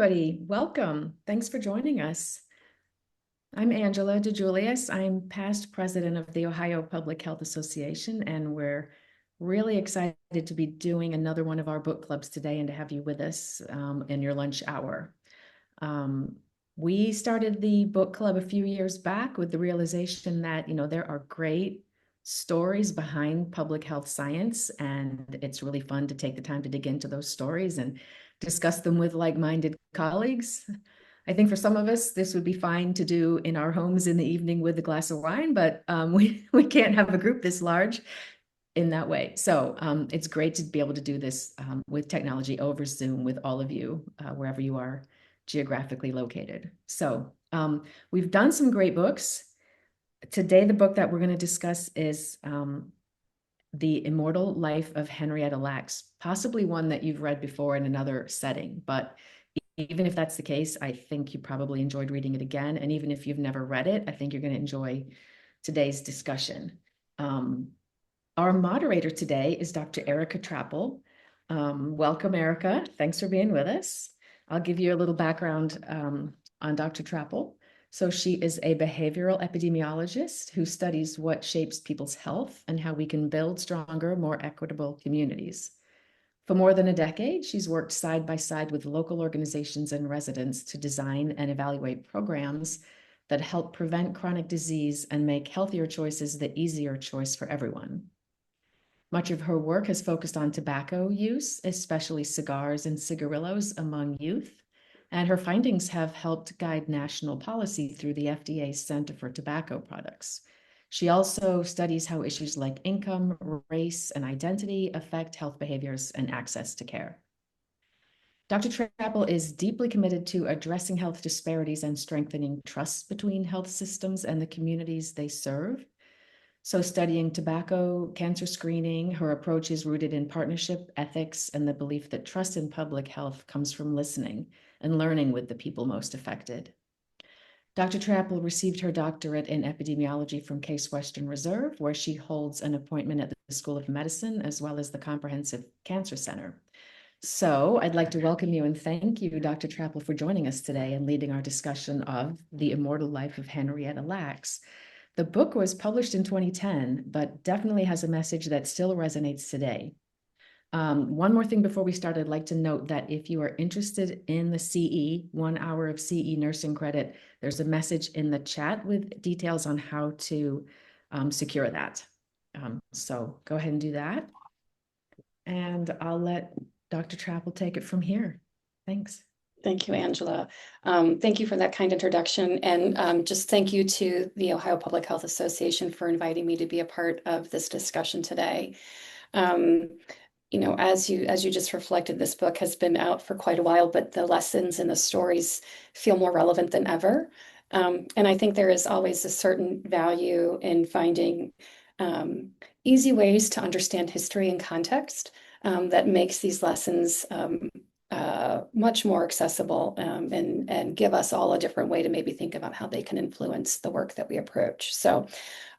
Everybody, welcome. Thanks for joining us. I'm Angela DeJulius. I'm past president of the Ohio Public Health Association, and we're really excited to be doing another one of our book clubs today and to have you with us in your lunch hour. We started the book club a few years back with the realization that, there are great stories behind public health science, and it's really fun to take the time to dig into those stories and discuss them with like-minded colleagues. I think for some of us, this would be fine to do in our homes in the evening with a glass of wine, but we can't have a group this large in that way. So it's great to be able to do this with technology over Zoom with all of you, wherever you are geographically located. So we've done some great books. Today, the book that we're going to discuss is The Immortal Life of Henrietta Lacks, possibly one that you've read before in another setting. But even if that's the case, I think you probably enjoyed reading it again. And even if you've never read it, I think you're going to enjoy today's discussion. Our moderator today is Dr. Erica Trappel. Welcome, Erica. Thanks for being with us. I'll give you a little background on Dr. Trappel. So she is a behavioral epidemiologist who studies what shapes people's health and how we can build stronger, more equitable communities. For more than a decade, she's worked side by side with local organizations and residents to design and evaluate programs that help prevent chronic disease and make healthier choices the easier choice for everyone. Much of her work has focused on tobacco use, especially cigars and cigarillos among youth, and her findings have helped guide national policy through the FDA's Center for Tobacco Products. She also studies how issues like income, race, and identity affect health behaviors and access to care. Dr. Trappel is deeply committed to addressing health disparities and strengthening trust between health systems and the communities they serve. So studying tobacco, cancer screening, her approach is rooted in partnership, ethics, and the belief that trust in public health comes from listening and learning with the people most affected. Dr. Trappel received her doctorate in epidemiology from Case Western Reserve, where she holds an appointment at the School of Medicine, as well as the Comprehensive Cancer Center. So I'd like to welcome you and thank you, Dr. Trappel, for joining us today and leading our discussion of The Immortal Life of Henrietta Lacks. The book was published in 2010, but definitely has a message that still resonates today. One more thing before we start, I'd like to note that if you are interested in the CE, 1 hour of CE nursing credit, there's a message in the chat with details on how to secure that. So go ahead and do that. And I'll let Dr. Trappel take it from here. Thanks. Thank you, Angela. Thank you for that kind introduction. And just thank you to the Ohio Public Health Association for inviting me to be a part of this discussion today. As you just reflected, this book has been out for quite a while, but the lessons and the stories feel more relevant than ever. And I think there is always a certain value in finding easy ways to understand history and context that makes these lessons much more accessible and give us all a different way to maybe think about how they can influence the work that we approach. So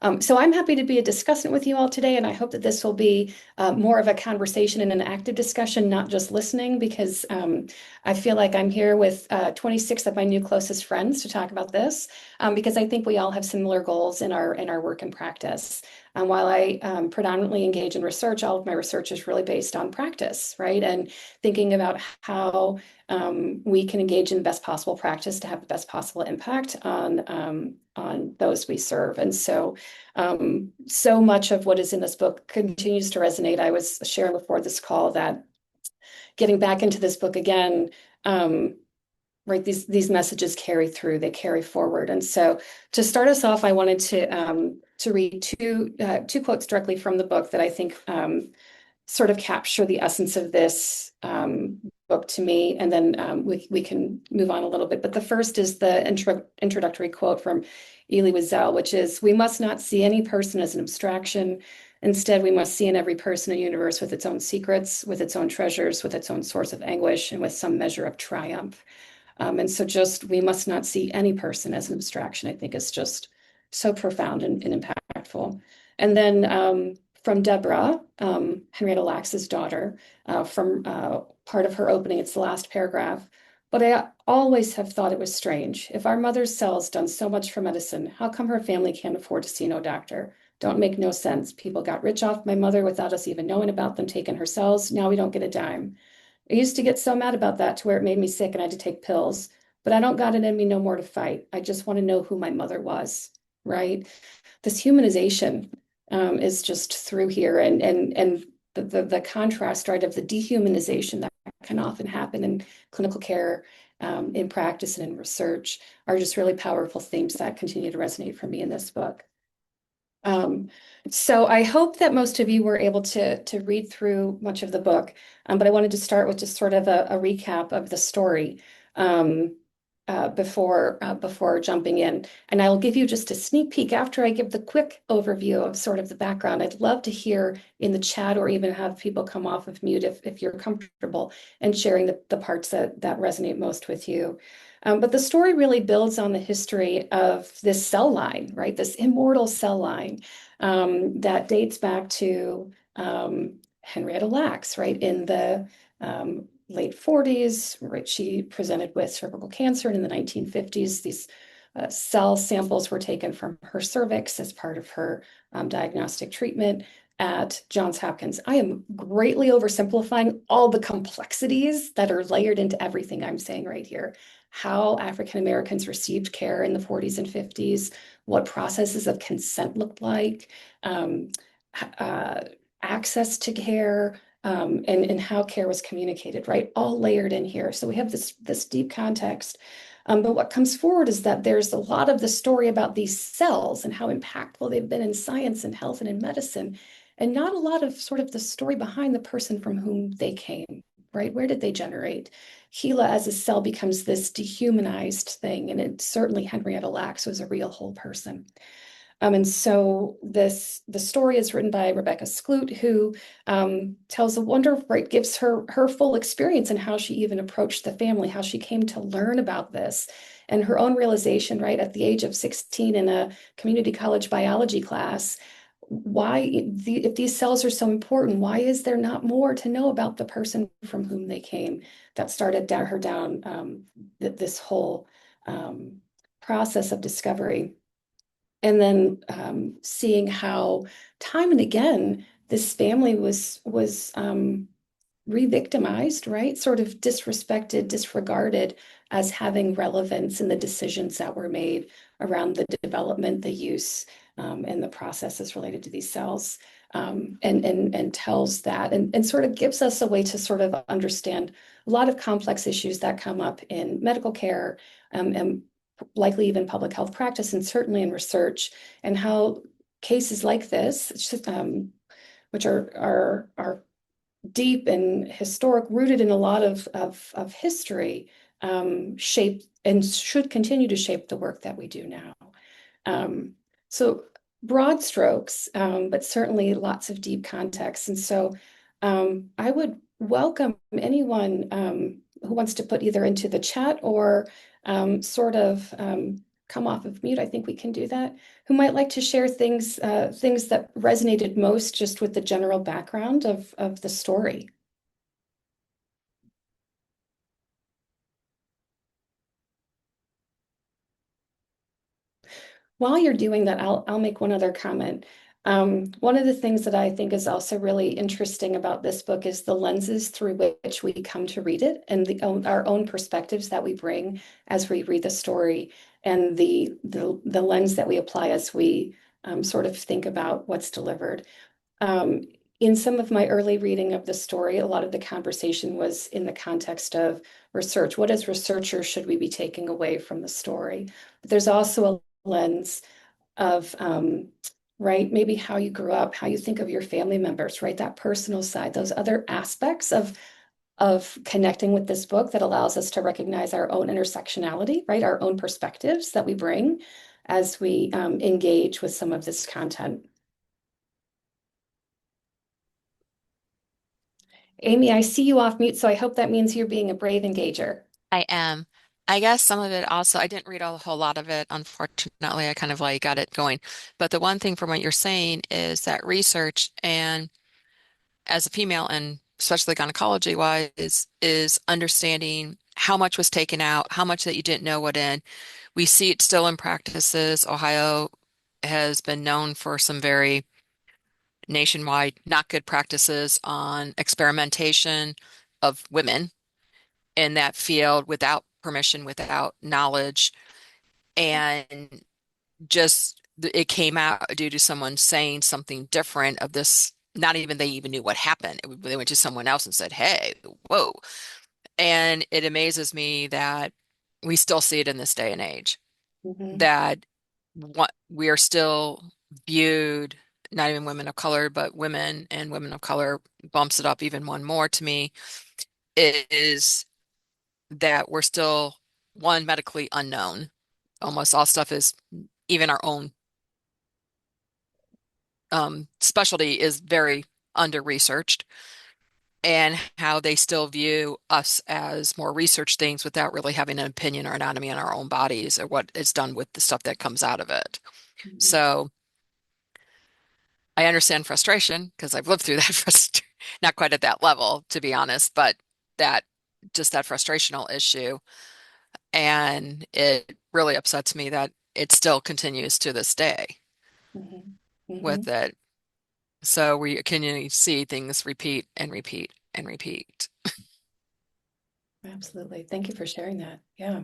I'm happy to be a discussant with you all today, and I hope that this will be more of a conversation and an active discussion, not just listening, because I feel like I'm here with 26 of my new closest friends to talk about this, because I think we all have similar goals in our work and practice. And while I predominantly engage in research, all of my research is really based on practice, right? And thinking about how we can engage in the best possible practice to have the best possible impact on those we serve. And so much of what is in this book continues to resonate. I was sharing before this call that getting back into this book again, right, these messages carry through, they carry forward. And so to start us off, I wanted to read two quotes directly from the book that I think sort of capture the essence of this book to me, and then we can move on a little bit. But the first is the introductory quote from Elie Wiesel, which is, "We must not see any person as an abstraction. Instead, we must see in every person a universe with its own secrets, with its own treasures, with its own source of anguish, and with some measure of triumph." And so just, we must not see any person as an abstraction, I think is just so profound and impactful. And then from Deborah, Henrietta Lacks's daughter, from part of her opening, it's the last paragraph. But I always have thought it was strange. If our mother's cell's done so much for medicine, how come her family can't afford to see no doctor? Don't make no sense. People got rich off my mother without us even knowing about them taking her cells. Now we don't get a dime. I used to get so mad about that to where it made me sick and I had to take pills. But I don't got it in me no more to fight. I just want to know who my mother was, right? This humanization is just through here, and the contrast, right, of the dehumanization that can often happen in clinical care, in practice and in research are just really powerful themes that continue to resonate for me in this book. Um, so I hope that most of you were able to read through much of the book, but I wanted to start with just sort of a recap of the story um, before jumping in. And I'll give you just a sneak peek after I give the quick overview of sort of the background. I'd love to hear in the chat or even have people come off of mute if you're comfortable and sharing the parts that resonate most with you. But the story really builds on the history of this cell line, right? This immortal cell line that dates back to Henrietta Lacks, right? In the late 40s, right? She presented with cervical cancer, and in the 1950s. These cell samples were taken from her cervix as part of her diagnostic treatment at Johns Hopkins. I am greatly oversimplifying all the complexities that are layered into everything I'm saying right here. How African Americans received care in the 40s and 50s, what processes of consent looked like, um, uh, access to care, and how care was communicated, right? All layered in here. So we have this deep context. But what comes forward is that there's a lot of the story about these cells and how impactful they've been in science and health and in medicine, and not a lot of sort of the story behind the person from whom they came, right? Where did they generate? HeLa as a cell becomes this dehumanized thing, and it certainly Henrietta Lacks was a real whole person. And so the story is written by Rebecca Skloot, who tells a wonder, right, gives her full experience and how she even approached the family, how she came to learn about this, and her own realization, right, at the age of 16 in a community college biology class. Why, if these cells are so important, why is there not more to know about the person from whom they came? That started down her down this whole process of discovery. And then seeing how time and again this family was re-victimized, right? Sort of disrespected, disregarded as having relevance in the decisions that were made around the development, the use, and the processes related to these cells. And tells that and sort of gives us a way to sort of understand a lot of complex issues that come up in medical care, and likely even public health practice, and certainly in research, and how cases like this, which are deep and historic, rooted in a lot of history, shape and should continue to shape the work that we do now. Um, so broad strokes, but certainly lots of deep context. And so I would welcome anyone who wants to put either into the chat or sort of come off of mute. I think we can do that. Who might like to share things that resonated most just with the general background of the story. While you're doing that, I'll make one other comment. One of the things that I think is also really interesting about this book is the lenses through which we come to read it, and our own perspectives that we bring as we read the story, and the lens that we apply as we sort of think about what's delivered. Um, in some of my early reading of the story, a lot of the conversation was in the context of research. What as researchers should we be taking away from the story? But there's also a lens of right, maybe how you grew up, how you think of your family members, right? That personal side, those other aspects of connecting with this book that allows us to recognize our own intersectionality, right? Our own perspectives that we bring as we engage with some of this content. Amy, I see you off mute, so I hope that means you're being a brave engager. I am. I guess some of it also, I didn't read a whole lot of it. Unfortunately, I kind of like got it going. But the one thing from what you're saying is that research, and as a female and especially gynecology wise, is understanding how much was taken out, how much that you didn't know what in. We see it still in practices. Ohio has been known for some very nationwide not good practices on experimentation of women in that field without permission, without knowledge, and just it came out due to someone saying something different of this. Not even they even knew what happened. They went to someone else and said, "Hey, whoa." And it amazes me that we still see it in this day and age, Mhm. that what we are still viewed, not even women of color, but women and women of color bumps it up even one more to me, is that we're still one medically unknown. Almost all stuff is even our own specialty is very under researched, and how they still view us as more research things without really having an opinion or anatomy in our own bodies or what is done with the stuff that comes out of it. Mhm. So I understand frustration because I've lived through that not quite at that level, to be honest, but that just that frustrational issue. And it really upsets me that it still continues to this day Mhm. with Mhm. it. So we can see things repeat and repeat and repeat. Absolutely. Thank you for sharing that. Yeah.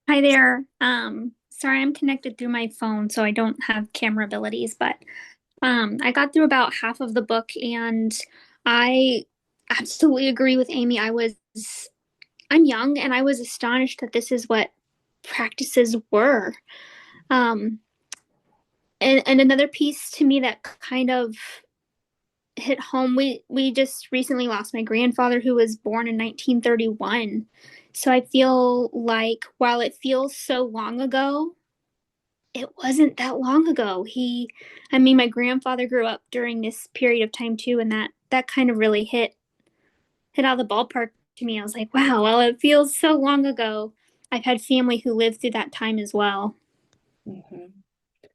Hi there. Sorry, I'm connected through my phone, so I don't have camera abilities, but I got through about half of the book and I absolutely agree with Amy. I'm young and I was astonished that this is what practices were. Um, and another piece to me that kind of hit home, we just recently lost my grandfather who was born in 1931. So I feel like while it feels so long ago, it wasn't that long ago. I mean, my grandfather grew up during this period of time too, and that kind of really hit out of the ballpark to me. I was like, wow, well, it feels so long ago. I've had family who lived through that time as well. Mhm.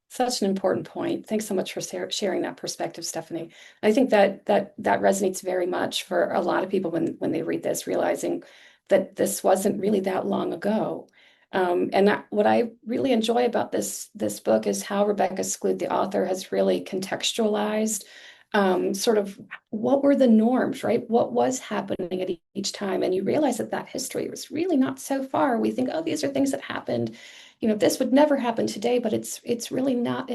Such an important point. Thanks so much for sharing that perspective, Stephanie. I think that resonates very much for a lot of people when they read this, realizing that this wasn't really that long ago. What I really enjoy about this book is how Rebecca Skloot, the author, has really contextualized sort of what were the norms, right? What was happening at each time, and you realize that that history was really not so far. We think, oh, these are things that happened, this would never happen today, but it's really not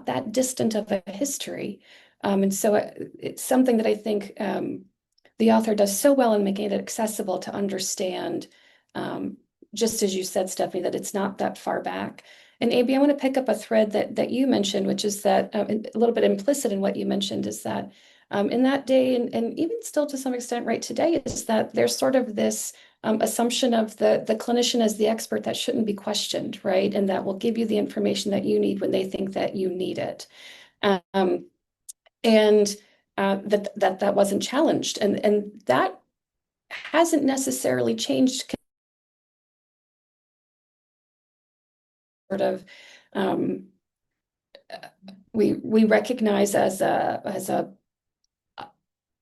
that distant of a history. And so it's something that I think the author does so well in making it accessible to understand, um, just as you said, Stephanie, that it's not that far back. And AB, I want to pick up a thread that you mentioned, which is that a little bit implicit in what you mentioned is that in that day, and even still to some extent right today, is that there's sort of this assumption of the clinician as the expert that shouldn't be questioned, right? And that will give you the information that you need when they think that you need it. Um, and that wasn't challenged. And that hasn't necessarily changed sort of um, we recognize as a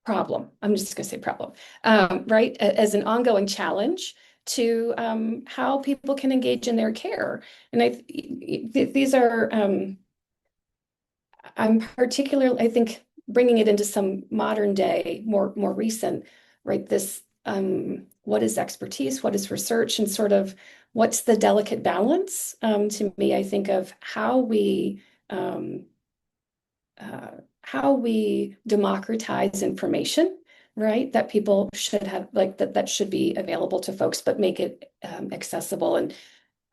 problem. I'm just going to say problem, right? As an ongoing challenge to how people can engage in their care. And these are, I'm particularly, I think, bringing it into some modern day, more recent, right? This, what is expertise? What is research? And sort of what's the delicate balance? To me, I think of um, how we democratize information, right? That people should have, like that should be available to folks, but make it accessible. And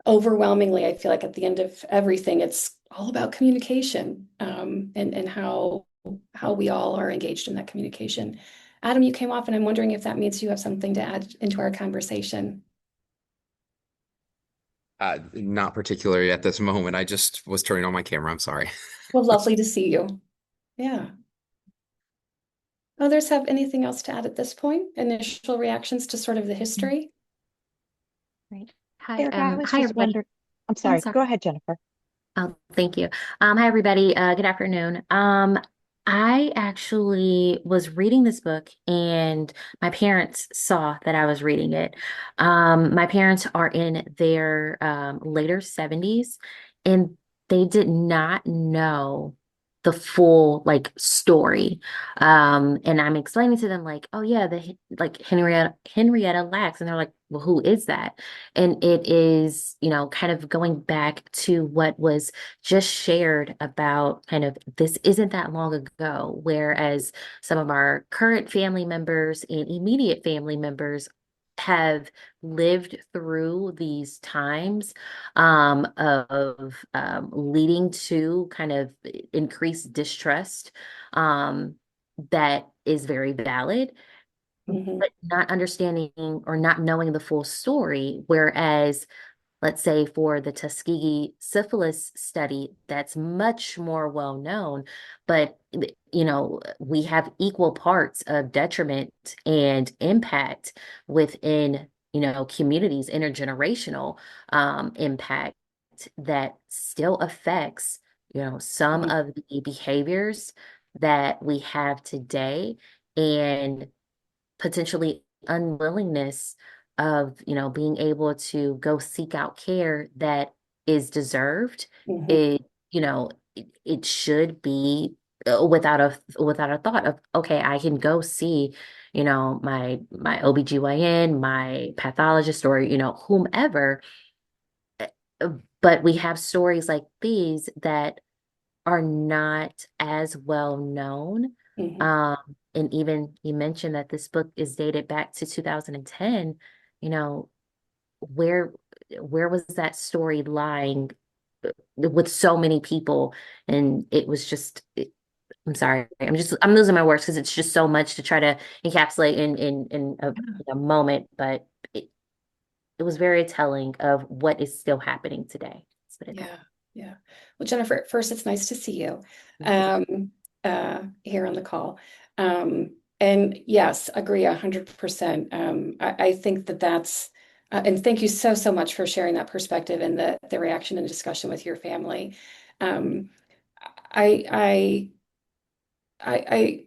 overwhelmingly, I feel like at the end of everything, it's all about communication, and how we all are engaged in that communication. Adam, you came off, and I'm wondering if that means you have something to add into our conversation. Not particularly at this moment. I just was turning on my camera. I'm sorry. Well, lovely to see you. Yeah. Others have anything else to add at this point? Initial reactions to sort of the history? Right. Hi, Erica, I was hi just everybody. wondering, I'm I'm sorry, sorry. go ahead, Jennifer. Oh, thank you. Hi everybody. Good afternoon. I actually was reading this book and my parents saw that I was reading it. My parents are in their later 70s and they did not know the full like story. And I'm explaining to them like, oh yeah, like Henrietta Lacks, and they're like, well, who is that? And it is, kind of going back to what was just shared about kind of this isn't that long ago, whereas some of our current family members and immediate family members have lived through these times of leading to kind of increased distrust that is very valid, Hmm. but not understanding or not knowing the full story. Whereas let's say for the Tuskegee syphilis study, that's much more well known, but we have equal parts of detriment and impact within, communities, intergenerational impact that still affects, some of the behaviors that we have today and potentially unwillingness of, being able to go seek out care that is deserved. Hmm. It should be without a thought of, okay, I can go see, my OBGYN, my pathologist, or, whomever. But we have stories like these that are not as well known. Hmm. Um, and even you mentioned that this book is dated back to 2010. You know, where where was that story lying with so many people? And it was just, I'm sorry, I'm losing my words because it's just so much to try to encapsulate in a moment, but it was very telling of what is still happening today. Let's put it that Yeah, yeah. Well, Jennifer, first, it's nice to see you way. You here on the call. And yes, agree 100%. I think and thank you so, so much for sharing that perspective and the reaction and discussion with your family. Um, I, I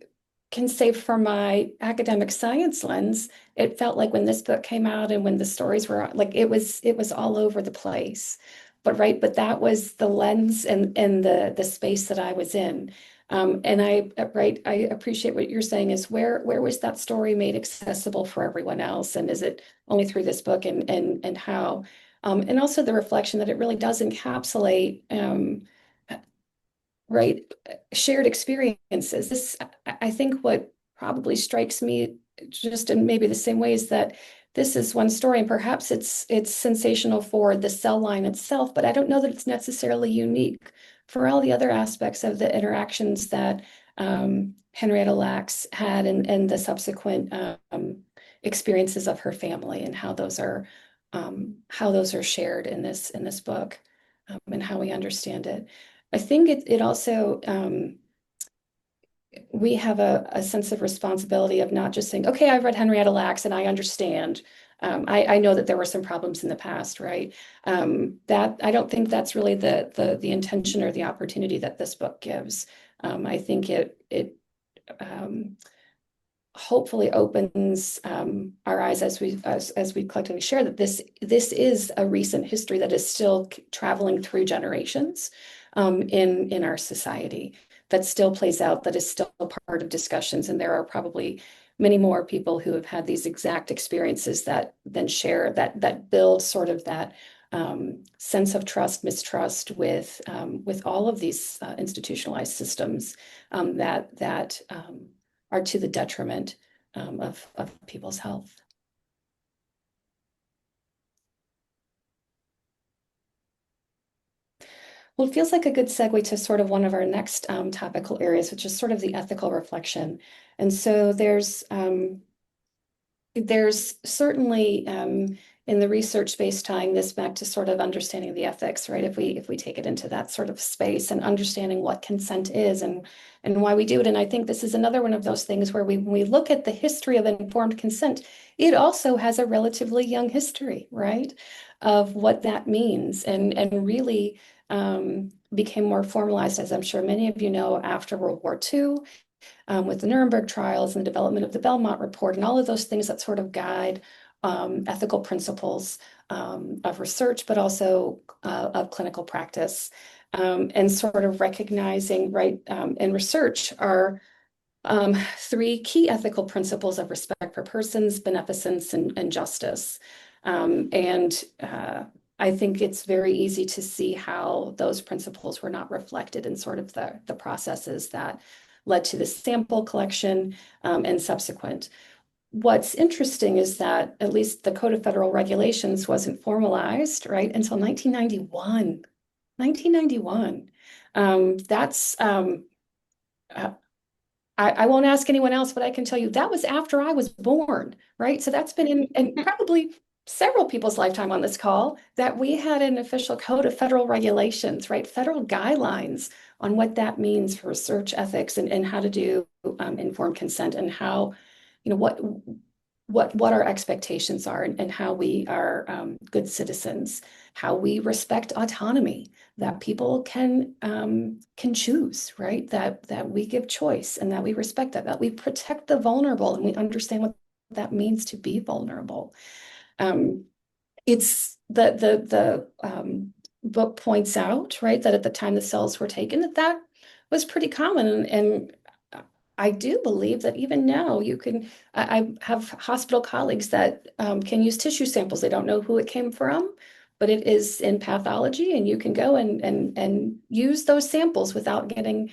can say from my academic science lens, it felt like when this book came out and when the stories were like it was all over the place. But that was the lens and the space that I was in. And I appreciate what you're saying is where was that story made accessible for everyone else? And is it only through this book and how? And also the reflection that it really does encapsulate right? Shared experiences. I think what probably strikes me just in maybe the same way is that this is one story, and perhaps it's sensational for the cell line itself, but I don't know that it's necessarily unique for all the other aspects of the interactions that Henrietta Lacks had and the subsequent experiences of her family and how those are shared in this book and how we understand it. I think it also we have a sense of responsibility of not just saying, okay, I've read Henrietta Lacks and I understand. I know that there were some problems in the past, right? That I don't think that's really the intention or the opportunity that this book gives. I think it um, hopefully opens our eyes as we collectively share that this is a recent history that is still traveling through generations in our society that still plays out, that is still part of discussions, and there are probably many more people who have had these exact experiences that then share that build sort of that sense of trust, mistrust with all of these institutionalized systems that are to the detriment of people's health. Well, it feels like a good segue to sort of one of our next topical areas, which is sort of the ethical reflection. And so there's certainly in the research space tying this back to sort of understanding the ethics, right? If we take it into that sort of space and understanding what consent is and why we do it. And I think this is another one of those things where when we look at the history of informed consent, it also has a relatively young history, right? Of what that means and really became more formalized, as I'm sure many of you know, after World War II, with the Nuremberg trials and the development of the Belmont Report and all of those things that sort of guide ethical principles of research, but also of clinical practice. And sort of recognizing, right, in research are three key ethical principles of respect for persons, beneficence, and justice. I think it's very easy to see how those principles were not reflected in sort of the processes that led to the sample collection and subsequent. What's interesting is that at least the Code of Federal Regulations wasn't formalized, right, until 1991. 1991. That's I won't ask anyone else, but I can tell you that was after I was born, right? So that's been in probably several people's lifetime on this call that we had an official code of federal regulations, right? Federal guidelines on what that means for research ethics and how to do informed consent and how, what our expectations are and how we are good citizens, how we respect autonomy, that people can choose, right? That we give choice and that we respect that we protect the vulnerable and we understand what that means to be vulnerable. It's the book points out, right, that at the time the cells were taken, that was pretty common. And I do believe that even now I have hospital colleagues that can use tissue samples. They don't know who it came from, but it is in pathology, and you can go and use those samples without getting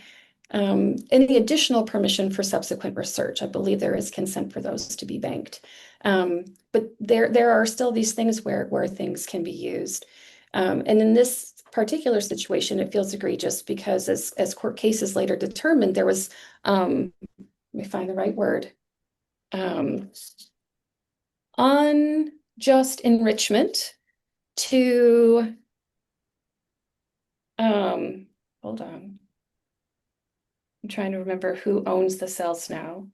any additional permission for subsequent research. I believe there is consent for those to be banked. But there are still these things where things can be used. And in this particular situation, it feels egregious because as court cases later determined, there was, let me find the right word, unjust enrichment to, hold on. I'm trying to remember who owns the cells now.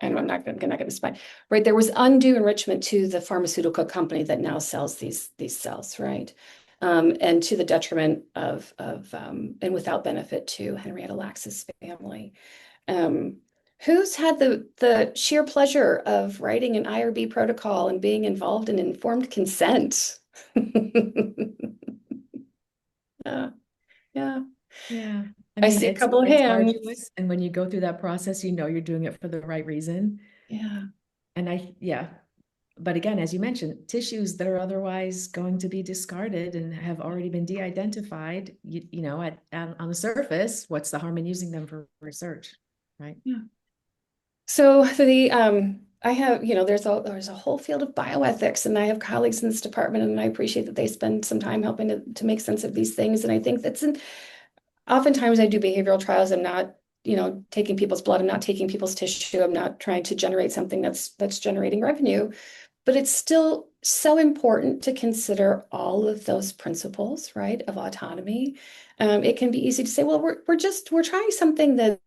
And I'm not going to spy, right? There was undue enrichment to the pharmaceutical company that now sells these cells, right? And to the detriment of and without benefit to Henrietta Lax's family. Who's had the sheer pleasure of writing an IRB protocol and being involved in informed consent? Yeah. Yeah. I see a couple of it's hands. arduous, and when you go through that process, you know you're doing it for the right reason. Yeah. And but again, as you mentioned, tissues that are otherwise going to be discarded and have already been de-identified, on the surface, what's the harm in using them for research, right? Yeah. So I have, there's a whole field of bioethics, and I have colleagues in this department, and I appreciate that they spend some time helping to make sense of these things. And I think oftentimes I do behavioral trials. I'm not, taking people's blood. I'm not taking people's tissue. I'm not trying to generate something that's generating revenue. But it's still so important to consider all of those principles, right, of autonomy. It can be easy to say, well, we're trying something that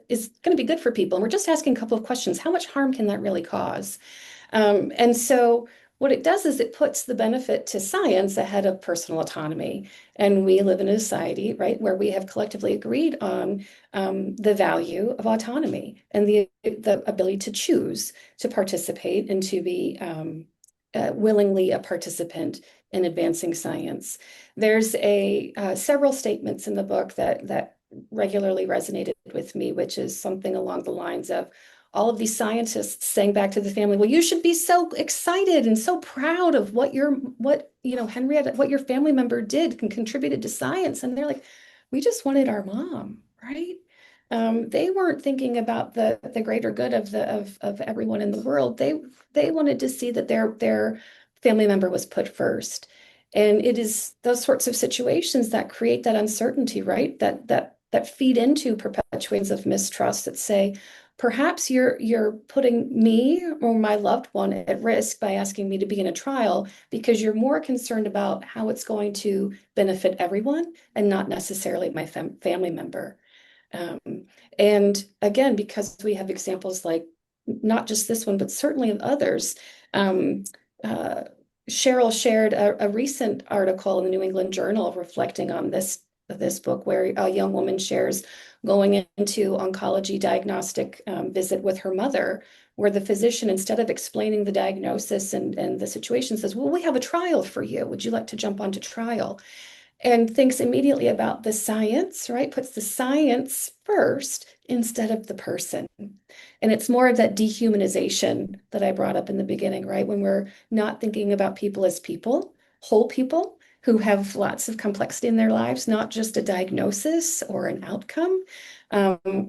is going to be good for people, and we're just asking a couple of questions. How much harm can that really cause? And so what it does is it puts the benefit to science ahead of personal autonomy. And we live in a society, right, where we have collectively agreed on the value of autonomy and the ability to choose to participate and to be willingly a participant in advancing science. There's several statements in the book that regularly resonated with me, which is something along the lines of, all of these scientists saying back to the family, well, you should be so excited and so proud of what Henrietta, what your family member did and contributed to science. And they're like, we just wanted our mom, right? They weren't thinking about the greater good of everyone in the world. They wanted to see that their family member was put first. And it is those sorts of situations that create that uncertainty, right? That feed into perpetuations of mistrust that say, perhaps you're putting me or my loved one at risk by asking me to be in a trial because you're more concerned about how it's going to benefit everyone and not necessarily my family member. And again, because we have examples like not just this one, but certainly of others, Cheryl shared a recent article in the New England Journal reflecting on this book, where a young woman shares going into oncology diagnostic visit with her mother, where the physician, instead of explaining the diagnosis and the situation, says, "Well, we have a trial for you. Would you like to jump onto trial?" And thinks immediately about the science, right? Puts the science first instead of the person. And it's more of that dehumanization that I brought up in the beginning, right? When we're not thinking about people as people, whole people who have lots of complexity in their lives, not just a diagnosis or an outcome,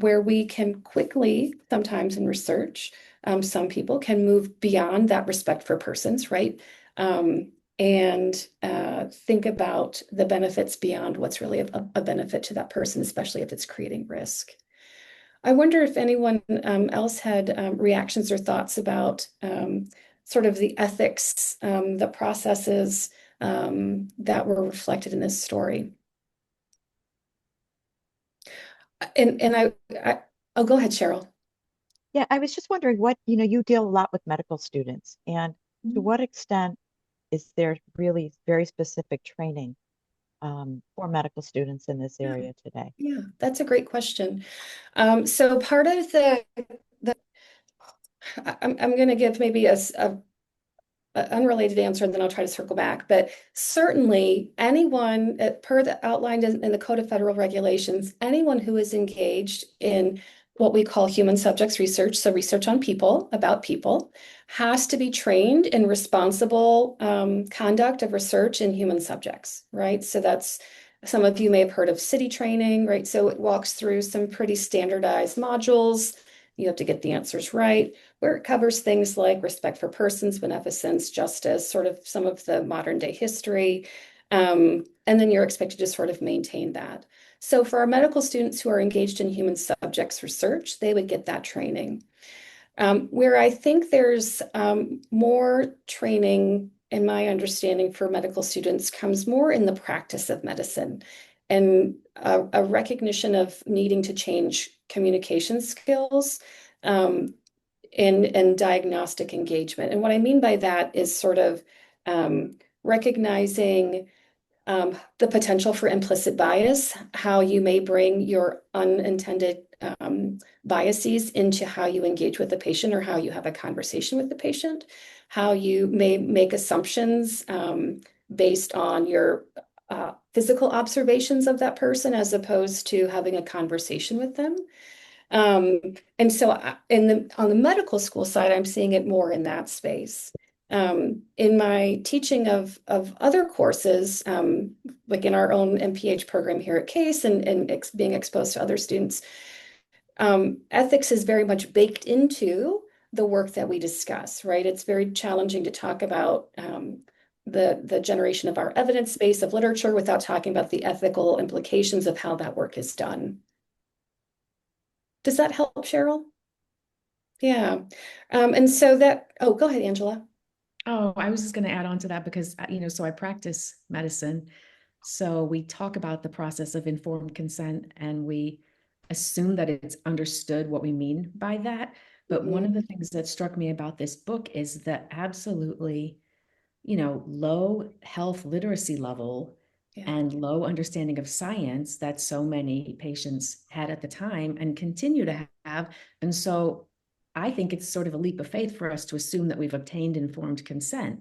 where we can quickly, sometimes in research, some people can move beyond that respect for persons, right? And think about the benefits beyond what's really a benefit to that person, especially if it's creating risk. I wonder if anyone else had reactions or thoughts about sort of the ethics, the processes that were reflected in this story. Oh, go ahead, Cheryl. Yeah, I was just wondering what, you deal a lot with medical students, and to what extent is there really very specific training for medical students in this Yeah, area today? yeah, that's a great question. So part of the I'm going to give maybe a unrelated answer, and then I'll try to circle back. But certainly, anyone, per the outlined in the Code of Federal Regulations, anyone who is engaged in what we call human subjects research, so research on people, about people, has to be trained in responsible conduct of research in human subjects, right? So that's, some of you may have heard of CITI training, right? So it walks through some pretty standardized modules. You have to get the answers right, where it covers things like respect for persons, beneficence, justice, sort of some of the modern day history. And then you're expected to sort of maintain that. So for our medical students who are engaged in human subjects research, they would get that training. Where I think there's more training, in my understanding, for medical students comes more in the practice of medicine and a recognition of needing to change communication skills and diagnostic engagement. And what I mean by that is sort of recognizing the potential for implicit bias, how you may bring your unintended biases into how you engage with the patient or how you have a conversation with the patient, how you may make assumptions based on your physical observations of that person as opposed to having a conversation with them. And so on the medical school side, I'm seeing it more in that space. In my teaching of other courses, like in our own MPH program here at Case and being exposed to other students, ethics is very much baked into the work that we discuss, right? It's very challenging to talk about the generation of our evidence base of literature without talking about the ethical implications of how that work is done. Does that help, Cheryl? Yeah. And so that, oh, go ahead, Angela. Oh, I was just going to add on to that because, so I practice medicine. So we talk about the process of informed consent and we assume that it's understood what we mean by that. But one of the things that struck me about this book is the absolutely, low health literacy level and low understanding of science that so many patients had at the time and continue to have. And so I think it's sort of a leap of faith for us to assume that we've obtained informed consent.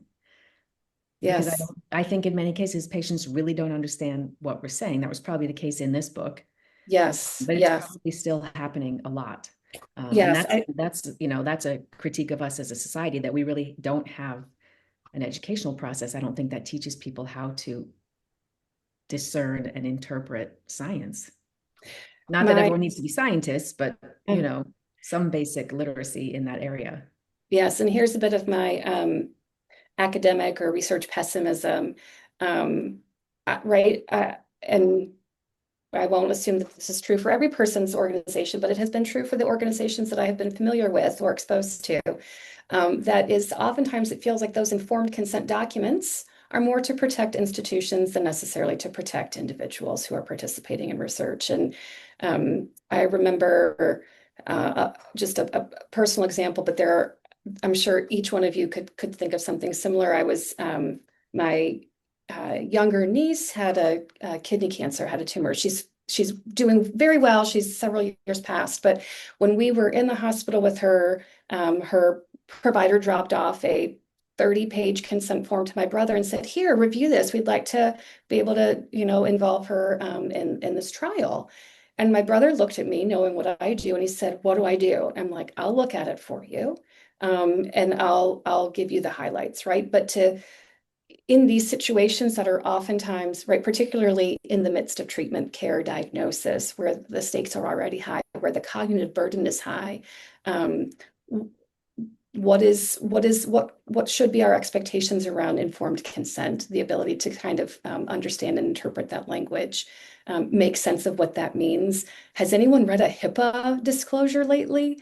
Because Yes. I think in many cases, patients really don't understand what we're saying. That was probably the case in this book. Yes. But it's Yes. probably still happening a lot. And Yes. that's a critique of us as a society that we really don't have an educational process. I don't think that teaches people how to discern and interpret science. Not that everyone needs to be scientists, but some basic literacy in that area. Yes, and here's a bit of my academic or research pessimism, right? And I won't assume that this is true for every person's organization, but it has been true for the organizations that I have been familiar with or exposed to. That is, oftentimes it feels like those informed consent documents are more to protect institutions than necessarily to protect individuals who are participating in research. And I remember just a personal example, but there I'm sure each one of you could think of something similar. I was my younger niece had a kidney cancer, had a tumor. She's doing very well. She's several years past, but when we were in the hospital with her, her provider dropped off a 30-page consent form to my brother and said, "Here, review this. We'd like to be able to, involve her in this trial." And my brother looked at me, knowing what I do, and he said, "What do I do?" I'm like, "I'll look at it for you, and I'll give you the highlights," right? But in these situations that are oftentimes, right, particularly in the midst of treatment, care, diagnosis, where the stakes are already high, where the cognitive burden is high, um, what should be our expectations around informed consent, the ability to kind of understand and interpret that language, make sense of what that means. Has anyone read a HIPAA disclosure lately?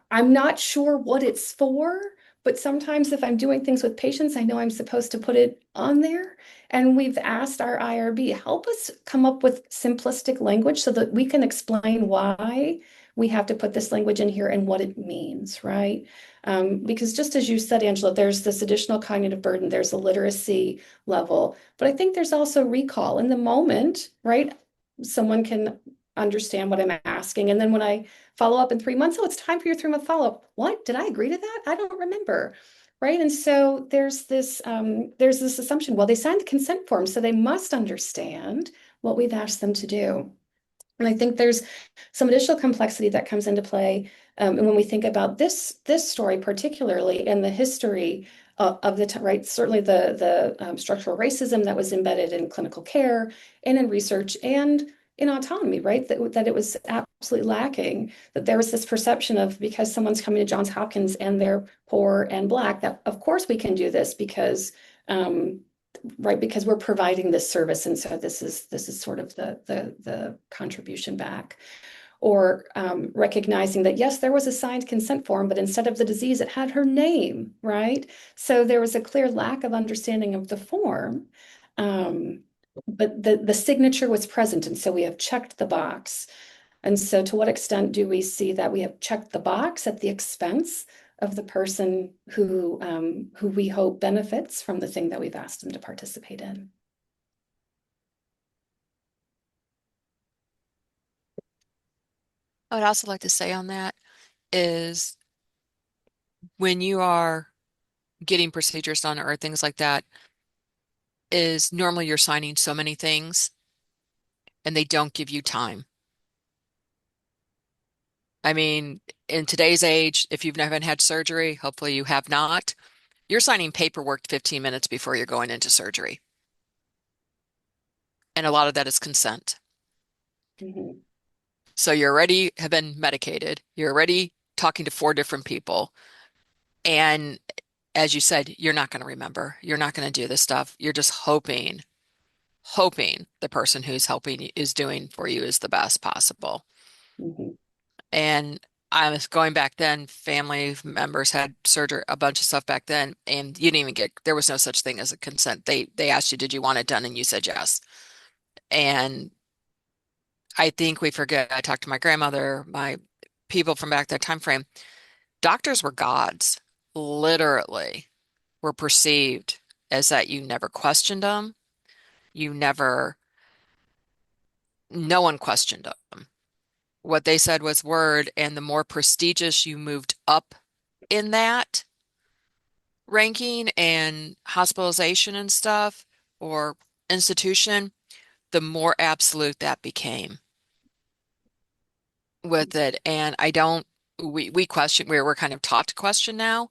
I'm not sure what it's for, but sometimes if I'm doing things with patients, I know I'm supposed to put it on there. And we've asked our IRB, help us come up with simplistic language so that we can explain why we have to put this language in here and what it means, right? Because just as you said, Angela, there's this additional cognitive burden, there's a literacy level, but I think there's also recall in the moment, right? Someone can understand what I'm asking. And then when I follow up in 3 months, oh, it's time for your 3-month follow-up. What? Did I agree to that? I don't remember. Right. And so there's this assumption, well, they signed the consent form, so they must understand what we've asked them to do. And I think there's some additional complexity that comes into play. And when we think about this story particularly and the history of the time, right, certainly the structural racism that was embedded in clinical care and in research and in autonomy, right, that it was absolutely lacking, that there was this perception of because someone's coming to Johns Hopkins and they're poor and Black, that of course we can do this because right, because we're providing this service, and so this is sort of the contribution back, or recognizing that yes, there was a signed consent form, but instead of the disease, it had her name, right? So there was a clear lack of understanding of the form, but the signature was present, and so we have checked the box. And so to what extent do we see that we have checked the box at the expense of the person who we hope benefits from the thing that we've asked them to participate in? I would also like to say on that is when you are getting procedures done or things like that, is normally you're signing so many things and they don't give you time. I mean, in today's age, if you've never had surgery, hopefully you have not, you're signing paperwork 15 minutes before you're going into surgery. And a lot of that is consent. Mm-hmm. So you already have been medicated. You're already talking to 4 different people. And as you said, you're not going to remember. You're not going to do this stuff. You're just hoping the person who's helping you is doing for you is the best possible. Mm-hmm. And I was going back then, family members had surgery, a bunch of stuff back then, and you didn't even get, there was no such thing as a consent. They asked you, did you want it done? And you said yes. And I think we forget, I talked to my grandmother, my people from back that time frame. Doctors were gods, literally, were perceived as that you never questioned them. You never, no one questioned them. What they said was word, and the more prestigious you moved up in that ranking and hospitalization and stuff or institution, the more absolute that became with it. And I don't, we question, we're kind of taught to question now.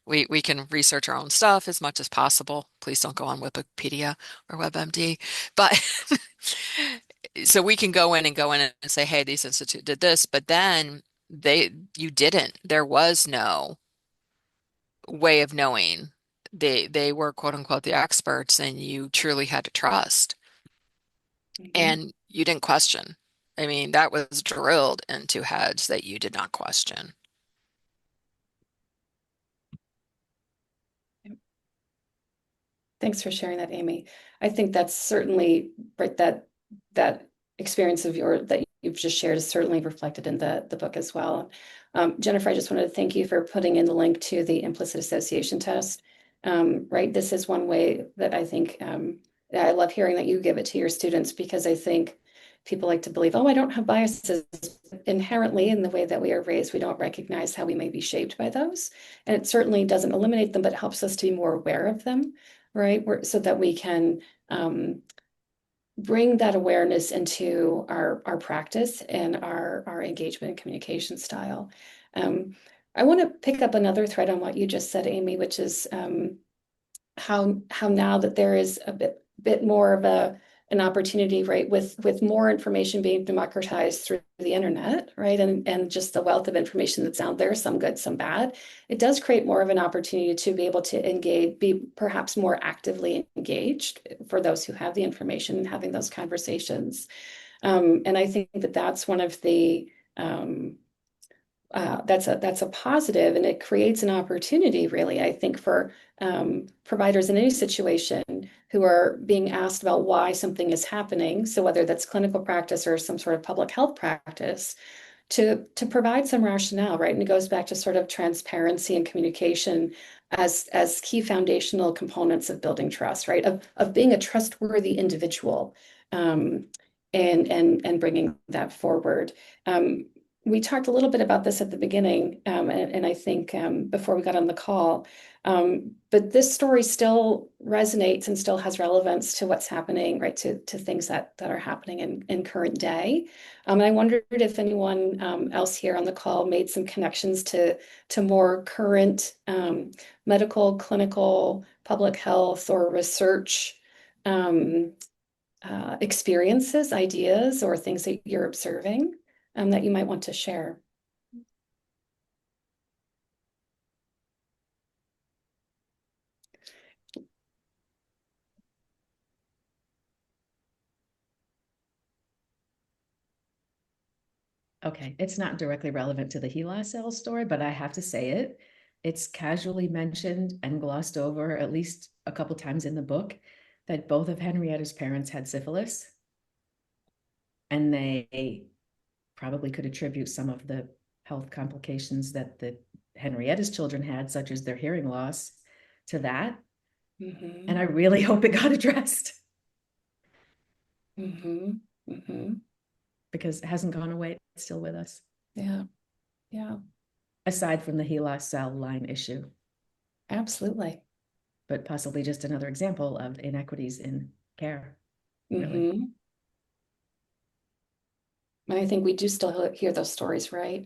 We can research our own stuff as much as possible. Please don't go on Wikipedia or WebMD. But so we can go in and say, hey, these institute did this, but then you didn't. There was no way of knowing. They were quote unquote the experts, and you truly had to trust. Mm-hmm. And you didn't question. I mean, that was drilled into heads that you did not question. Thanks for sharing that, Amy. I think that's certainly right, that experience of your that you've just shared is certainly reflected in the book as well. Jennifer, I just wanted to thank you for putting in the link to the implicit association test. Right, this is one way that I think I love hearing that you give it to your students, because I think people like to believe, oh, I don't have biases. Inherently, in the way that we are raised, we don't recognize how we may be shaped by those. And it certainly doesn't eliminate them, but helps us to be more aware of them, right? So that we can bring that awareness into our practice and our engagement and communication style. I want to pick up another thread on what you just said, Amy, which is how now that there is a bit more of an opportunity, right, with more information being democratized through the internet, right, and just the wealth of information that's out there, some good, some bad, it does create more of an opportunity to be able to engage, be perhaps more actively engaged for those who have the information, having those conversations. And I think that that's one of the that's a positive, and it creates an opportunity, really, I think, for providers in any situation who are being asked about why something is happening. So whether that's clinical practice or some sort of public health practice, to provide some rationale, right? And it goes back to sort of transparency and communication as key foundational components of building trust, right? Of being a trustworthy individual, and bringing that forward. We talked a little bit about this at the beginning, and I think before we got on the call, but this story still resonates and still has relevance to what's happening, right, to things that are happening in current day. And I wondered if anyone else here on the call made some connections to more current medical, clinical, public health, or research experiences, ideas, or things that you're observing that you might want to share. Okay, it's not directly relevant to the HeLa cell story, but I have to say it. It's casually mentioned and glossed over at least a couple times in the book that both of Henrietta's parents had syphilis, and they probably could attribute some of the health complications that the Henrietta's children had, such as their hearing loss, to that. Mm-hmm. And I really hope it got addressed. Mm-hmm. Mm-hmm. Because it hasn't gone away, it's still with us. Yeah. Yeah. Aside from the HeLa cell line issue. Absolutely. But possibly just another example of inequities in care, really. Mm-hmm. And I think we do still hear those stories, right?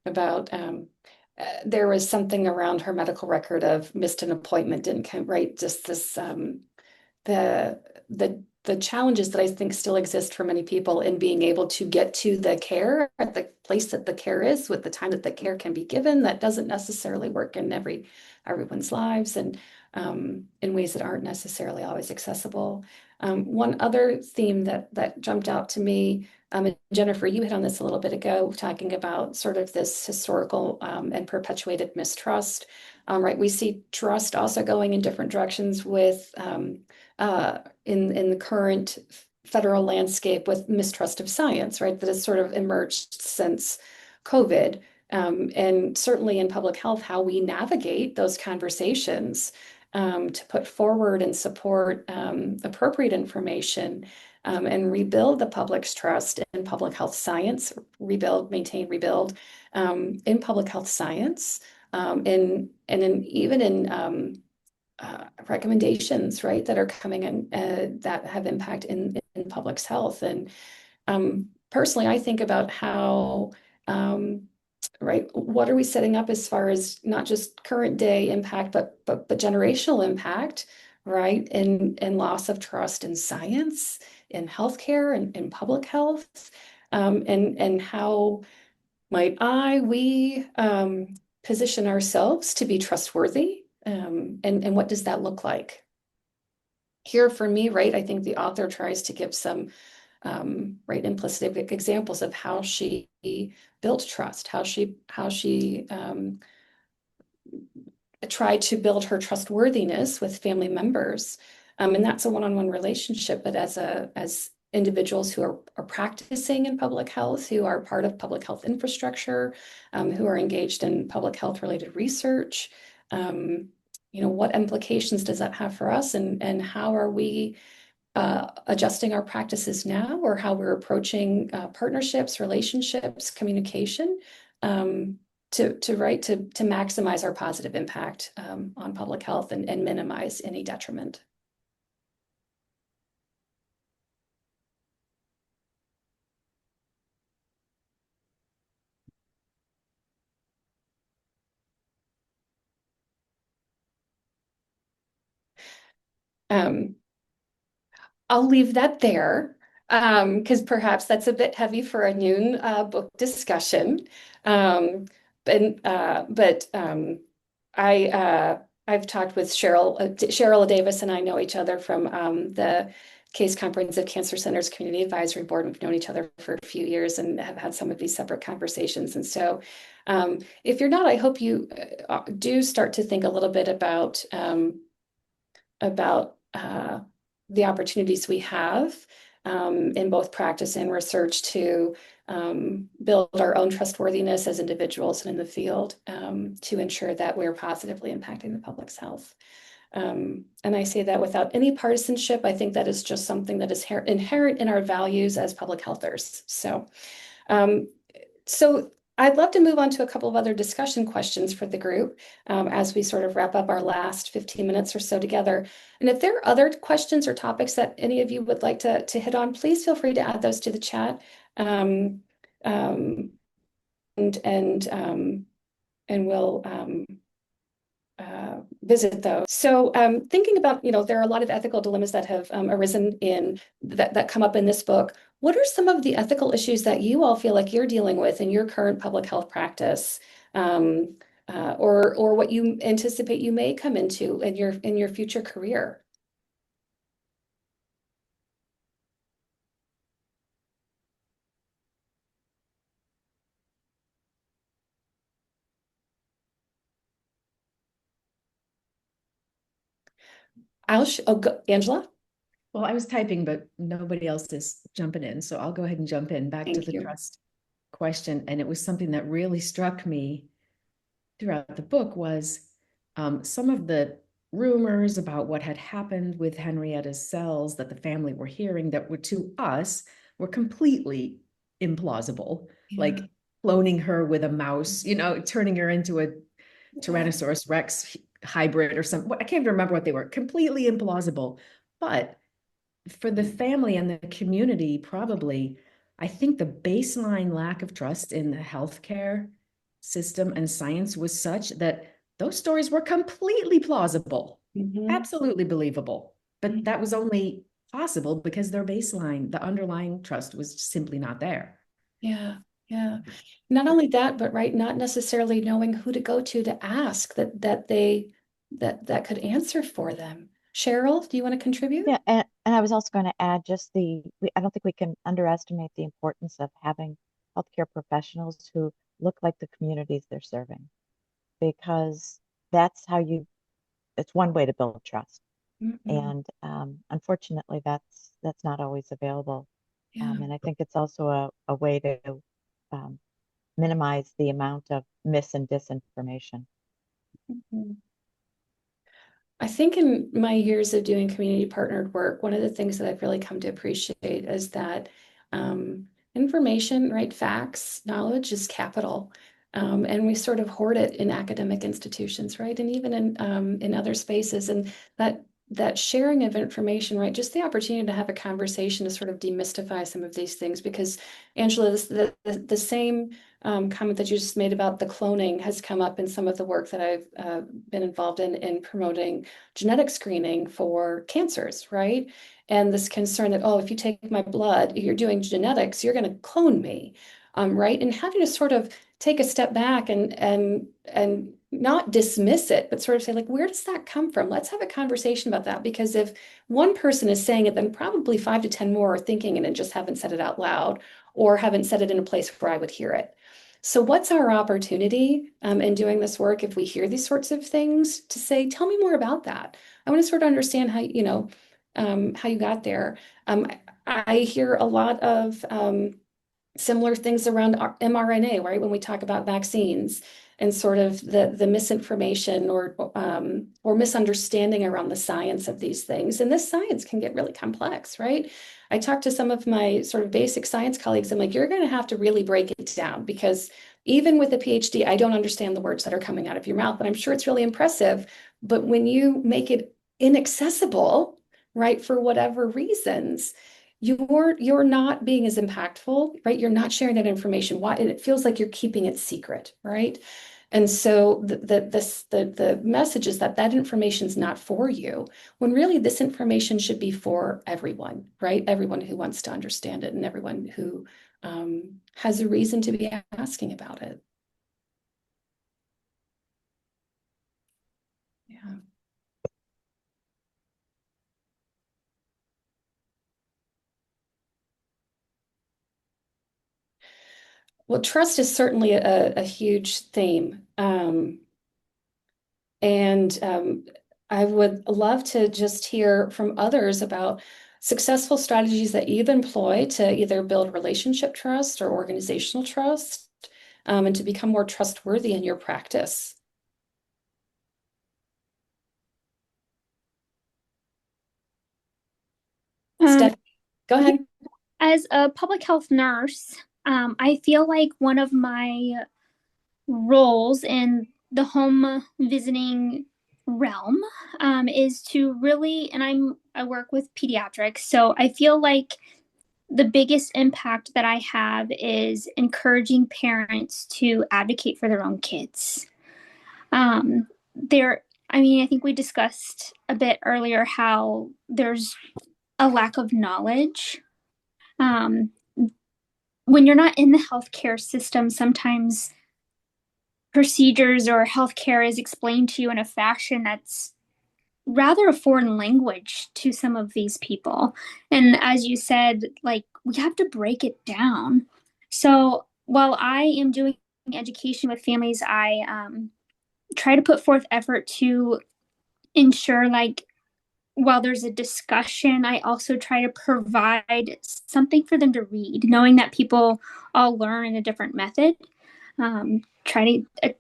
About there was something around her medical record of missed an appointment, didn't come, right? Just this the the challenges that I think still exist for many people in being able to get to the care at the place that the care is with the time that the care can be given. That doesn't necessarily work in everyone's lives, and in ways that aren't necessarily always accessible. One other theme that jumped out to me, and Jennifer, you hit on this a little bit ago, talking about sort of this historical and perpetuated mistrust. Right, we see trust also going in different directions with in the current federal landscape with mistrust of science, right? That has sort of emerged since COVID. And certainly in public health, how we navigate those conversations to put forward and support appropriate information and rebuild the public's trust in public health science, rebuild, maintain, rebuild in public health science, even in recommendations, right, that are coming in that have impact in public's health. And personally, I think about how, right, what are we setting up as far as not just current day impact, but generational impact, right, and loss of trust in science, in healthcare, and in public health, and how might we position ourselves to be trustworthy? And what does that look like? Here for me, right, I think the author tries to give some right, implicit examples of how she built trust, how she tried to build her trustworthiness with family members. And that's a one-on-one relationship, but as individuals who are practicing in public health, who are part of public health infrastructure, who are engaged in public health related research. What implications does that have for us, and how are we adjusting our practices now, or how we're approaching partnerships, relationships, communication, to maximize our positive impact on public health and minimize any detriment. I'll leave that there because perhaps that's a bit heavy for a noon book discussion. I've talked with Cheryl Davis, and I know each other from the Case Comprehensive Cancer Center's Community Advisory Board. We've known each other for a few years and have had some of these separate conversations. And so if you're not, I hope you do start to think a little bit about the opportunities we have in both practice and research to build our own trustworthiness as individuals and in the field to ensure that we're positively impacting the public's health. And I say that without any partisanship. I think that is just something that is inherent in our values as public healthers. So I'd love to move on to a couple of other discussion questions for the group as we sort of wrap up our last 15 minutes or so together. And if there are other questions or topics that any of you would like to hit on, please feel free to add those to the chat. And we'll visit those. So thinking about, there are a lot of ethical dilemmas that have arisen that come up in this book. What are some of the ethical issues that you all feel like you're dealing with in your current public health practice, or what you anticipate you may come into in your future career? Angela? Well, I was typing, but nobody else is jumping in. So I'll go ahead and jump in back to the trust question. And it was something that really struck me throughout the book was some of the rumors about what had happened with Henrietta's cells that the family were hearing that were, to us, were completely implausible. Yeah. Like cloning her with a mouse, turning her into a Tyrannosaurus Rex hybrid or something. I can't even remember what they were. Completely implausible. But for the family and the community, probably, I think the baseline lack of trust in the healthcare system and science was such that those stories were completely plausible, absolutely believable. But that was only possible because their baseline, the underlying trust, was simply not there. Yeah. Yeah. Not only that, but not necessarily knowing who to go to ask that could answer for them. Cheryl, do you want to contribute? Yeah, and I was also going to add I don't think we can underestimate the importance of having healthcare professionals who look like the communities they're serving, because that's it's one way to build trust. And unfortunately, that's not always available. Yeah. And I think it's also a way to minimize the amount of mis and disinformation. I think in my years of doing community partnered work, one of the things that I've really come to appreciate is that information, right? Facts, knowledge is capital. And we sort of hoard it in academic institutions, right? And even in other spaces. And that sharing of information, right? Just the opportunity to have a conversation to sort of demystify some of these things, because Angela, the same comment that you just made about the cloning has come up in some of the work that I've been involved in promoting genetic screening for cancers, right? And this concern that, if you take my blood, you're doing genetics, you're going to clone me, right? And having to sort of take a step back and not dismiss it, but sort of say, like, where does that come from? Let's have a conversation about that. Because if one person is saying it, then probably 5 to 10 more are thinking it and just haven't said it out loud, or haven't said it in a place where I would hear it. So what's our opportunity in doing this work if we hear these sorts of things to say, tell me more about that. I want to sort of understand how you got there. I hear a lot of similar things around mRNA, right? When we talk about vaccines and sort of the misinformation or misunderstanding around the science of these things. And this science can get really complex, right? I talked to some of my sort of basic science colleagues. I'm like, you're going to have to really break it down because even with a PhD, I don't understand the words that are coming out of your mouth, but I'm sure it's really impressive. But when you make it inaccessible, right, for whatever reasons, you're not being as impactful, right? You're not sharing that information. Why? And it feels like you're keeping it secret, right? And so the message is that that information is not for you, when really this information should be for everyone, right? Everyone who wants to understand it and everyone who has a reason to be asking about it. Yeah. Well, trust is certainly a huge theme. And I would love to just hear from others about successful strategies that you've employed to either build relationship trust or organizational trust, and to become more trustworthy in your practice. Steph, go Yeah, ahead. as a public health nurse, I feel like one of my roles in the home visiting realm is to really, and I work with pediatrics, so I feel like the biggest impact that I have is encouraging parents to advocate for their own kids. There, I mean, I think we discussed a bit earlier how there's a lack of knowledge. Um, when you're not in the healthcare system, sometimes procedures or healthcare is explained to you in a fashion that's rather a foreign language to some of these people. And as you said, like we have to break it down. So while I am doing education with families, I try to put forth effort to ensure, like, while there's a discussion, I also try to provide something for them to read, knowing that people all learn in a different method. Try to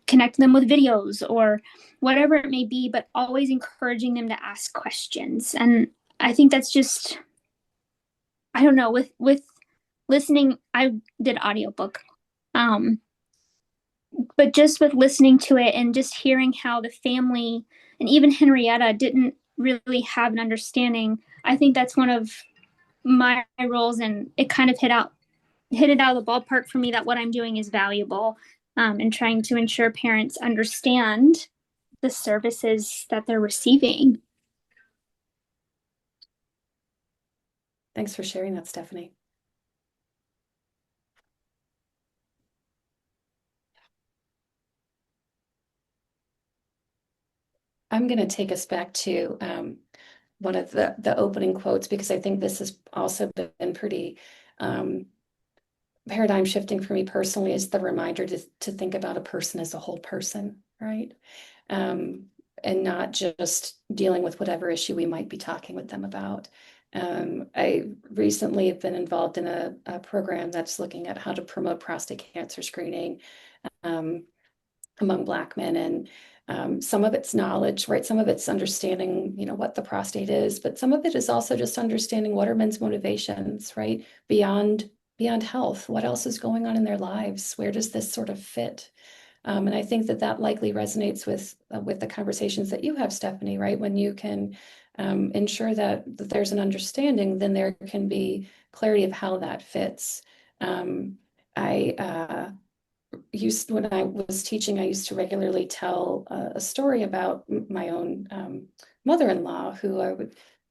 connect them with videos or whatever it may be, but always encouraging them to ask questions. And I think that's just, I don't know, with listening, I did audiobook. Um, but just with listening to it and just hearing how the family and even Henrietta didn't really have an understanding, I think that's one of my roles, and it kind of hit it out of the ballpark for me that what I'm doing is valuable, and trying to ensure parents understand the services that they're receiving. Thanks for sharing that, Stephanie. I'm going to take us back to one of the opening quotes, because I think this has also been pretty paradigm shifting for me personally, is the reminder to think about a person as a whole person, right? And not just dealing with whatever issue we might be talking with them about. I recently have been involved in a program that's looking at how to promote prostate cancer screening among Black men, and some of it's knowledge, right? Some of it's understanding, what the prostate is, but some of it is also just understanding what are men's motivations, right? Beyond health, what else is going on in their lives? Where does this sort of fit? And I think that likely resonates with the conversations that you have, Stephanie, right? When you can ensure that there's an understanding, then there can be clarity of how that fits. I when I was teaching, I used to regularly tell a story about my own mother-in-law who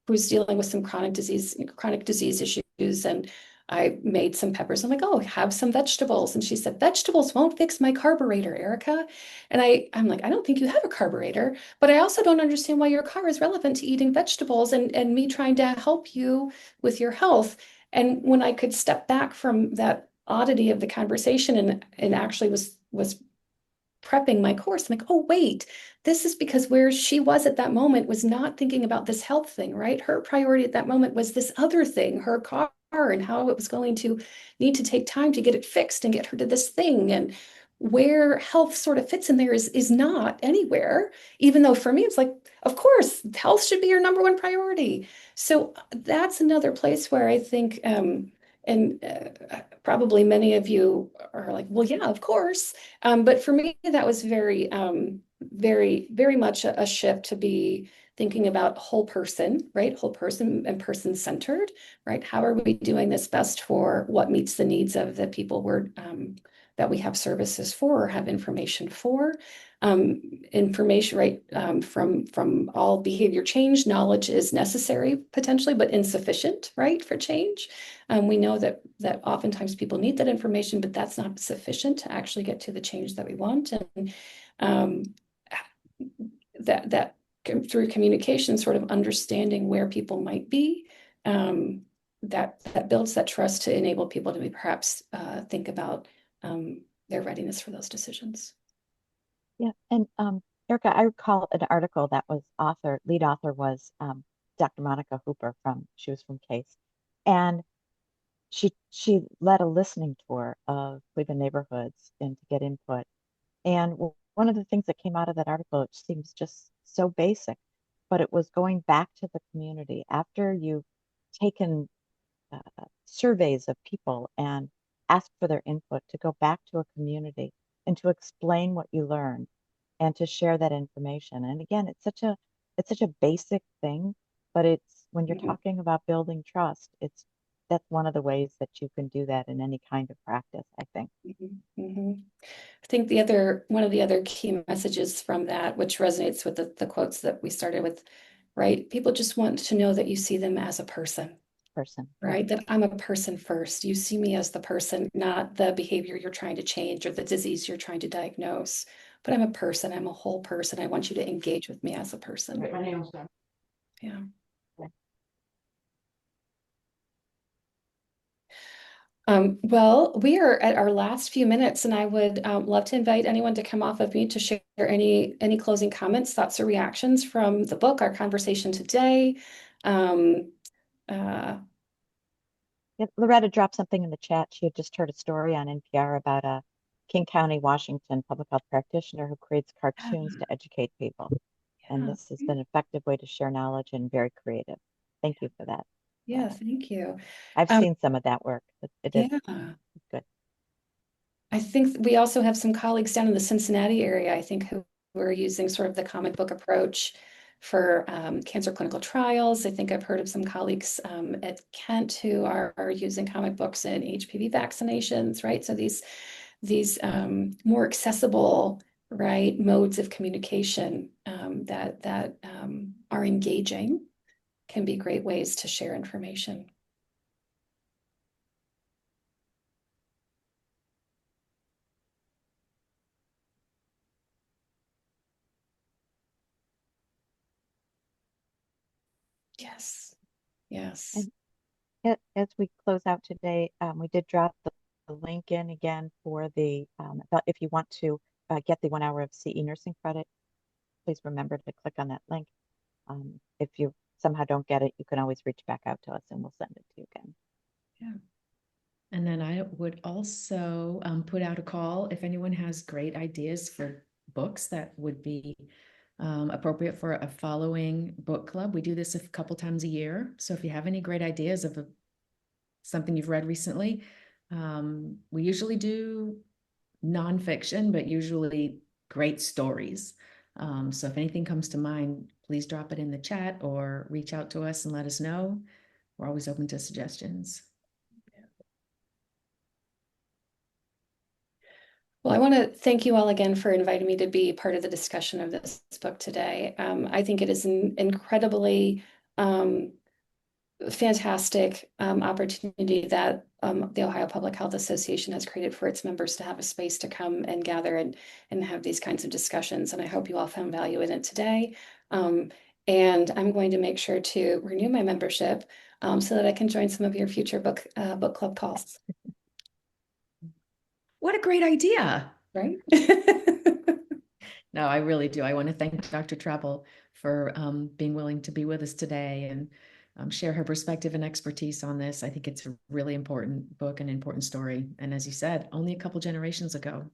was dealing with some chronic disease issues, and I made some peppers. I'm like, oh, have some vegetables. And she said, vegetables won't fix my carburetor, Erica. And I'm like, I don't think you have a carburetor, but I also don't understand why your car is relevant to eating vegetables and me trying to help you with your health. And when I could step back from that oddity of the conversation and actually was prepping my course, I'm like, oh, wait, this is because where she was at that moment was not thinking about this health thing, right? Her priority at that moment was this other thing, her car, and how it was going to need to take time to get it fixed and get her to this thing. And where health sort of fits in there is not anywhere, even though for me, it's like, of course, health should be your number one priority. So that's another place where I think, and probably many of you are like, well, yeah, of course. But for me, that was very much a shift to be thinking about whole person, right? Whole person and person centered, right? How are we doing this best for what meets the needs of the people that we have services for or have information for? Information, right? From all behavior change, knowledge is necessary potentially, but insufficient, right, for change. We know that oftentimes people need that information, but that's not sufficient to actually get to the change that we want. And um, that through communication, sort of understanding where people might be, that builds that trust to enable people to perhaps think about their readiness for those decisions. Yeah, and Erica, I recall an article that was lead author was Dr. Monica Hooper she was from CASE, and she led a listening tour of Cleveland neighborhoods and to get input. And one of the things that came out of that article, it seems just so basic, but it was going back to the community after you've taken surveys of people and asked for their input to go back to a community and to explain what you learned and to share that information. And again, it's such a basic thing, but it's when you're Mhm. talking about building trust, that's one of the ways that you can do that in any kind of practice, I think. Mhm. Mhm. I think one of the other key messages from that, which resonates with the quotes that we started with, right? People just want to know that you see them as a person, Person. Yeah. right? That I'm a person first. You see me as the person, not the behavior you're trying to change or the disease you're trying to diagnose. But I'm a person. I'm a whole person. I want you to engage with me as a person. Yeah. Well, we are at our last few minutes, and I would love to invite anyone to come off of mute to share any closing comments, thoughts, or reactions from the book, our conversation today. Um, uh, Yeah, Loretta dropped something in the chat. She had just heard a story on NPR about a King County, Washington public health practitioner who creates cartoons to educate people. And yeah, this has been an effective way to share knowledge and very creative. Thank you for that, yeah, Loretta. thank you. I've Um, seen some of that work. It is yeah, good. I think we also have some colleagues down in the Cincinnati area, I think, who are using sort of the comic book approach for cancer clinical trials. I think I've heard of some colleagues at Kent who are using comic books in HPV vaccinations, right? So these more accessible, right, modes of communication that are engaging can be great ways to share information. Yes, yes. And as we close out today, we did drop the link in again for if you want to get the 1 hour of CE nursing credit, please remember to click on that link. If you somehow don't get it, you can always reach back out to us and we'll send it to you again. Yeah. And then I would also put out a call if anyone has great ideas for books that would be appropriate for a following book club. We do this a couple times a year. So if you have any great ideas of something you've read recently, we usually do nonfiction, but usually great stories. So if anything comes to mind, please drop it in the chat or reach out to us and let us know. We're always open to suggestions. Well, I want to thank you all again for inviting me to be part of the discussion of this book today. I think it is an incredibly fantastic opportunity that the Ohio Public Health Association has created for its members to have a space to come and gather and have these kinds of discussions. And I hope you all found value in it today. And I'm going to make sure to renew my membership so that I can join some of your future book club calls. What a great idea. Right? No, I really do. I want to thank Dr. Travel for being willing to be with us today and share her perspective and expertise on this. I think it's a really important book and important story. And as you said, only a couple generations ago.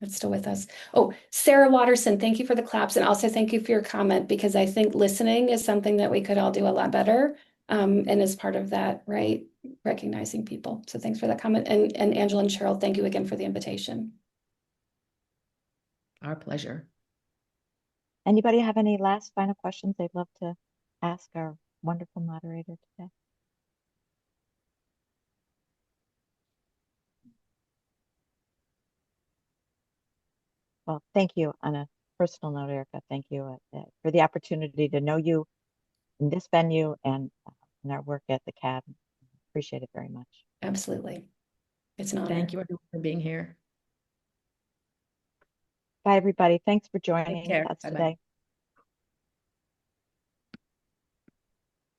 That's still with us. Oh, Sarah Watterson, thank you for the claps. And also thank you for your comment, because I think listening is something that we could all do a lot better. And as part of that, right, recognizing people. So thanks for that comment. And Angela and Cheryl, thank you again for the invitation. Our pleasure. Anybody have any last final questions they'd love to ask our wonderful moderator today? Well, thank you on a personal note, Erica. Thank you for the opportunity to know you in this venue and in our work at the CAB. Appreciate it very much. Absolutely. It's an honor. Thank you everyone for being here. Bye, everybody. Thanks for Take joining care. us Bye-bye. today.